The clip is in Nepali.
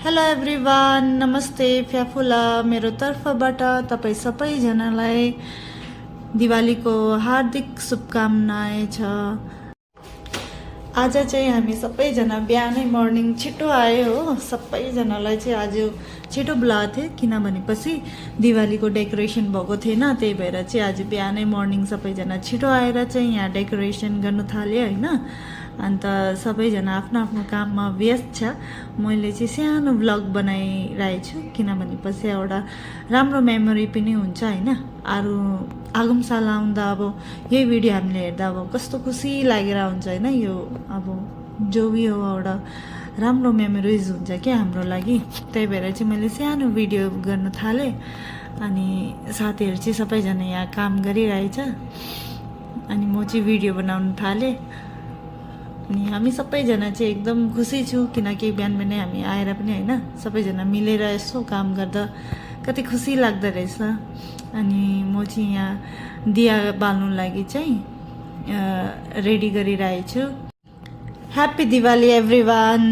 हेलो एभ्रिवान, नमस्ते फ्याफुला मेरो तर्फबाट तपाईँ सबैजनालाई दिवालीको हार्दिक शुभकामनाएँ छ। आज चाहिँ हामी सबैजना बिहानै मर्निङ छिटो आयो हो। सबैजनालाई चाहिँ आज छिटो बोलाएको थियो किनभनेपछि दिवालीको डेकोरेसन भएको थिएन, त्यही भएर चाहिँ आज बिहानै मर्निङ सबैजना छिटो आएर चाहिँ यहाँ डेकोरेसन गर्नु थाल्यो होइन। अन्त सबैजना आफ्नो आफ्नो काममा व्यस्त छ। मैले चाहिँ सानो भ्लग बनाइरहेको छु किनभनेपछि एउटा राम्रो मेमोरी पनि हुन्छ होइन। आगामी साल आउँदा अब यही भिडियो हामीले हेर्दा अब कस्तो खुसी लागेर हुन्छ होइन। यो अब जो भी हो एउटा राम्रो मेमोरिज हुन्छ क्या हाम्रो लागि। त्यही भएर चाहिँ मैले सानो भिडियो गर्न थालेँ अनि साथीहरू चाहिँ सबैजना यहाँ काम गरिरहेछ अनि म चाहिँ भिडियो बनाउन थालेँ। अनि हामी सबैजना चाहिँ एकदम खुसी छु किनकि बिहान बिहानै हामी आएर पनि होइन सबैजना मिलेर यसो काम गर्दा कति खुसी लाग्दो रहेछ। अनि म चाहिँ यहाँ दिया बाल्नु लागि चाहिँ रेडी गरिरहेछु। Happy Diwali everyone.